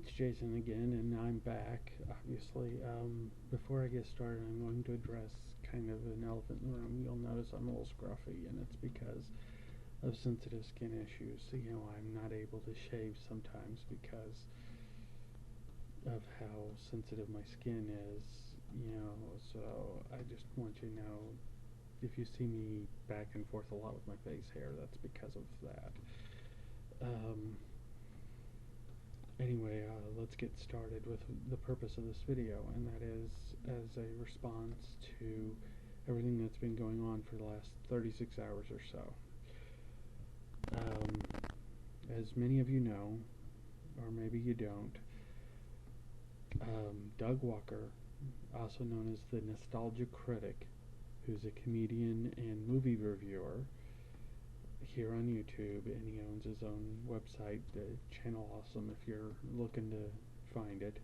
it's Jason again, and I'm back, obviously. Before I get started, I'm going to address kind of an elephant in the room. You'll notice I'm a little scruffy, and it's because of sensitive skin issues. So, I'm not able to shave sometimes because of how sensitive my skin is, so I just want you to know if you see me back and forth a lot with my face hair, that's because of that. Um, Anyway, let's get started with the purpose of this video, and that is as a response to everything that's been going on for the last 36 hours or so. As many of you know, or maybe you don't, Doug Walker, also known as the Nostalgia Critic, who's a comedian and movie reviewer here on YouTube, and he owns his own website, Channel Awesome, if you're looking to find it.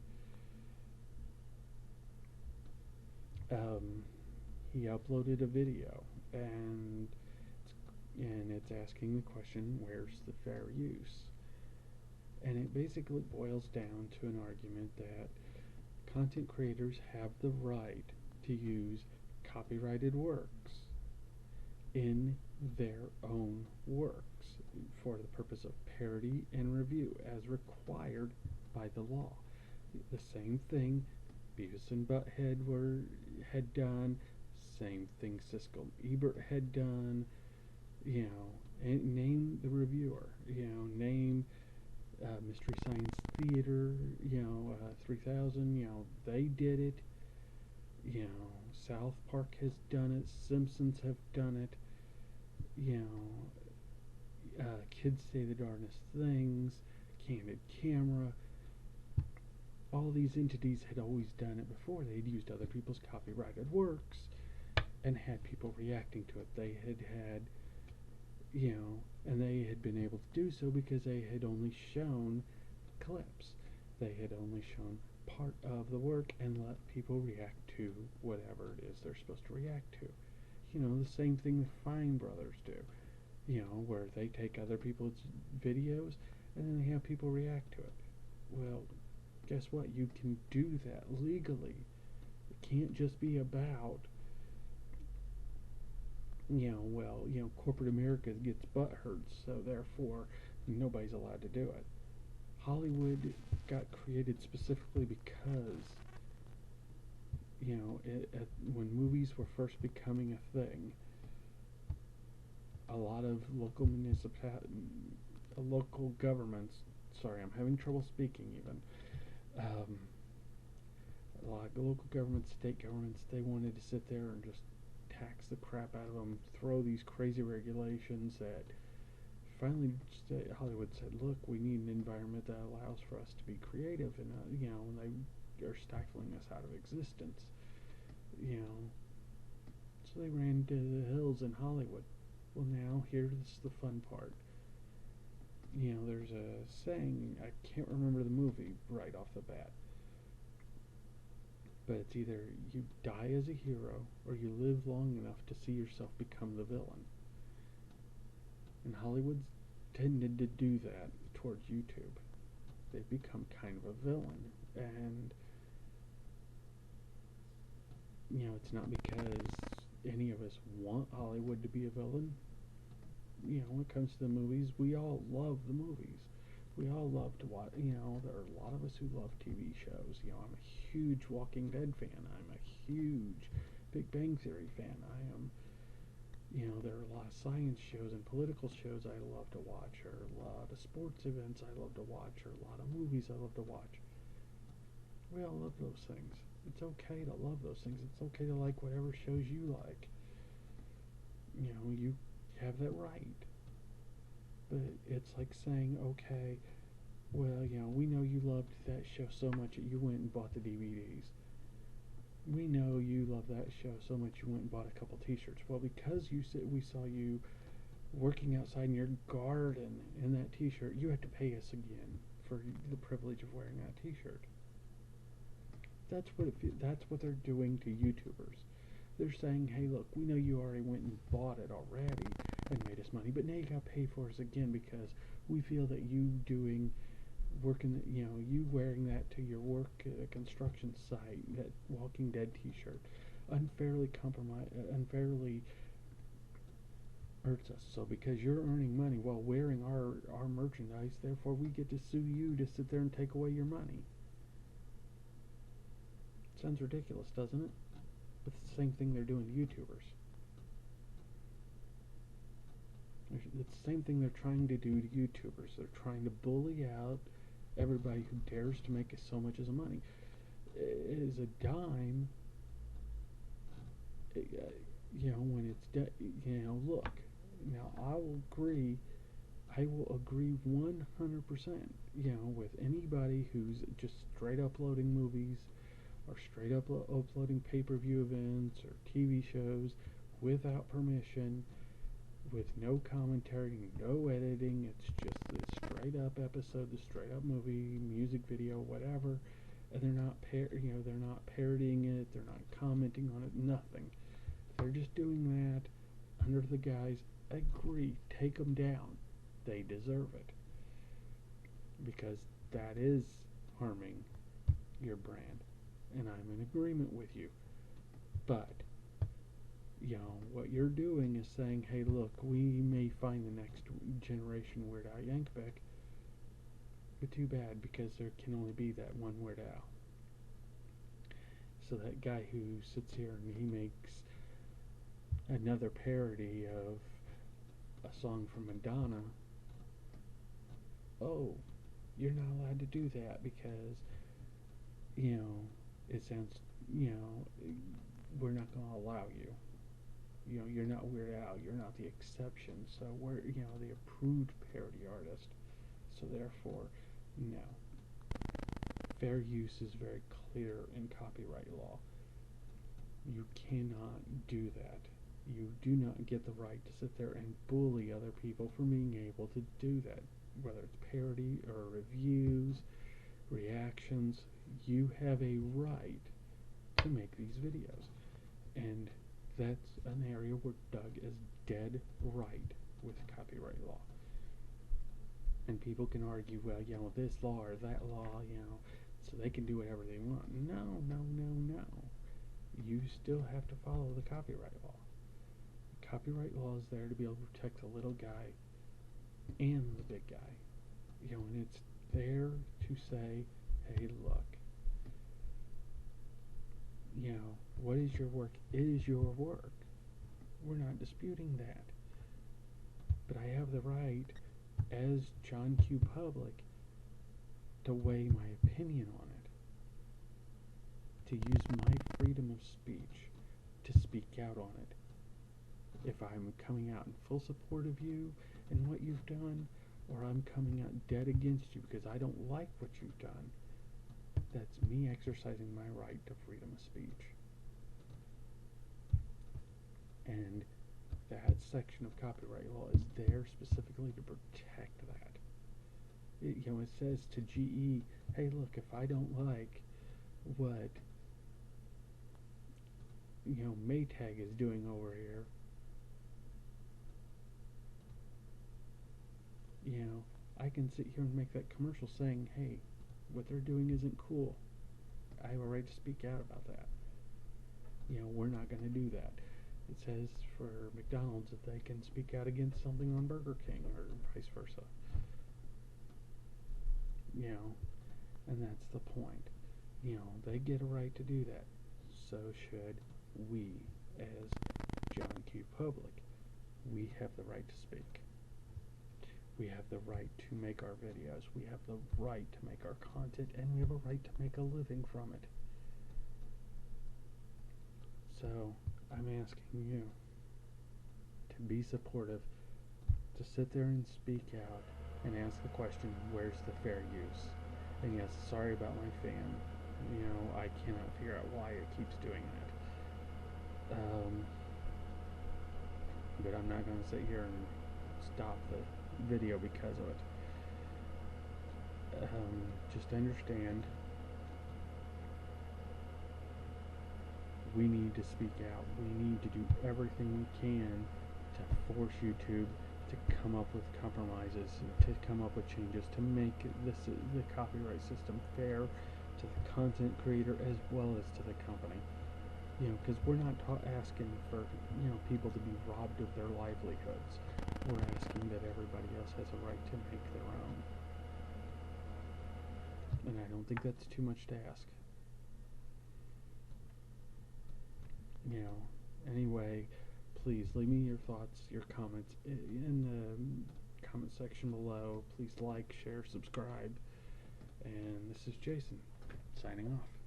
He uploaded a video, and it's asking the question, where's the fair use? And it basically boils down to an argument that content creators have the right to use copyrighted works in their own works for the purpose of parody and review as required by the law. The same thing Beavis and Butthead had done, same thing Siskel and Ebert had done, and name the reviewer, name Mystery Science Theater, 3000, they did it, South Park has done it, Simpsons have done it, Kids Say the Darndest Things, Candid Camera. All these entities had always done it before. They'd used other people's copyrighted works and had people reacting to it. They had, and they had been able to do so because they had only shown clips. They had only shown part of the work and let people react to whatever it is they're supposed to react to. The same thing the Fine Brothers do, where they take other people's videos and then they have people react to it. Well, guess what? You can do that legally. It can't just be about, corporate America gets butthurt, so therefore nobody's allowed to do it. Hollywood got created specifically because, when movies were first becoming a thing, a lot of local governments, sorry, I'm having trouble speaking even, a lot of local governments, state governments, they wanted to sit there and just tax the crap out of them, throw these crazy regulations that finally Hollywood said, look, we need an environment that allows for us to be creative, and when they are stifling us out of existence, so they ran to the hills in Hollywood. Well, now here's the fun part. There's a saying, I can't remember the movie right off the bat, but it's either you die as a hero or you live long enough to see yourself become the villain. And Hollywood's tended to do that towards YouTube. They've become kind of a villain, and it's not because any of us want Hollywood to be a villain. When it comes to the movies, we all love the movies. We all love to watch, there are a lot of us who love TV shows. I'm a huge Walking Dead fan. I'm a huge Big Bang Theory fan. I am, there are a lot of science shows and political shows I love to watch, or a lot of sports events I love to watch, or a lot of movies I love to watch. We all love those things. It's okay to love those things. It's okay to like whatever shows you like. You have that right. But it's like saying, okay, well, we know you loved that show so much that you went and bought the DVDs. We know you love that show so much you went and bought a couple t-shirts. Well, because we saw you working outside in your garden in that t-shirt, you have to pay us again for the privilege of wearing that t-shirt. That's what they're doing to YouTubers. They're saying, hey, look, we know you already went and bought it already and made us money, but now you gotta pay for us again because we feel that you doing working, you wearing that to your work at a construction site, that Walking Dead T-shirt, unfairly hurts us. So because you're earning money while wearing our merchandise, therefore we get to sue you to sit there and take away your money. Sounds ridiculous, doesn't it? But it's the same thing they're doing to YouTubers. It's the same thing they're trying to do to YouTubers. They're trying to bully out everybody who dares to make so much as money. It is a dime, when it's, look, now I will agree 100%, with anybody who's just straight uploading movies or straight up uploading pay-per-view events or TV shows without permission, with no commentary, no editing. It's just the straight up episode, the straight up movie, music video, whatever, and they're not they're not parodying it, they're not commenting on it, nothing. They're just doing that under the guise, agree, take them down. They deserve it, because that is harming your brand, and I'm in agreement with you. But what you're doing is saying, hey, look, we may find the next generation Weird Al Yankovic, but too bad, because there can only be that one Weird Al. So that guy who sits here and he makes another parody of a song from Madonna, oh, you're not allowed to do that because, it sounds, we're not going to allow you. You're not Weird Al, you're not the exception, so we're, the approved parody artist. So therefore, no. Fair use is very clear in copyright law. You cannot do that. You do not get the right to sit there and bully other people for being able to do that. Whether it's parody or reviews, reactions, you have a right to make these videos. And that's an area where Doug is dead right with copyright law. And people can argue, well, this law or that law, so they can do whatever they want. No. You still have to follow the copyright law. Copyright law is there to be able to protect the little guy and the big guy. And it's there to say, hey, look, what is your work? It is your work. We're not disputing that. But I have the right, as John Q. Public, to weigh my opinion on it. To use my freedom of speech to speak out on it. If I'm coming out in full support of you and what you've done, or I'm coming out dead against you because I don't like what you've done, that's me exercising my right to freedom of speech. And that section of copyright law is there specifically to protect that. It says to GE, hey, look, if I don't like what Maytag is doing over here, I can sit here and make that commercial saying, hey, what they're doing isn't cool. I have a right to speak out about that. We're not going to do that. It says for McDonald's that they can speak out against something on Burger King or vice versa. And that's the point. They get a right to do that. So should we, as John Q. Public. We have the right to speak. We have the right to make our videos. We have the right to make our content, and we have a right to make a living from it. So, I'm asking you to be supportive, to sit there and speak out, and ask the question, where's the fair use? And yes, sorry about my fan. I cannot figure out why it keeps doing that. But I'm not going to sit here and stop the video because of it. Just understand, we need to speak out. We need to do everything we can to force YouTube to come up with compromises, to come up with changes to make the copyright system fair to the content creator as well as to the company. Because we're not asking for people to be robbed of their livelihoods. We're asking that everybody else has a right to make their own. And I don't think that's too much to ask. Anyway, please leave me your thoughts, your comments in the comment section below. Please like, share, subscribe. And this is Jason, signing off.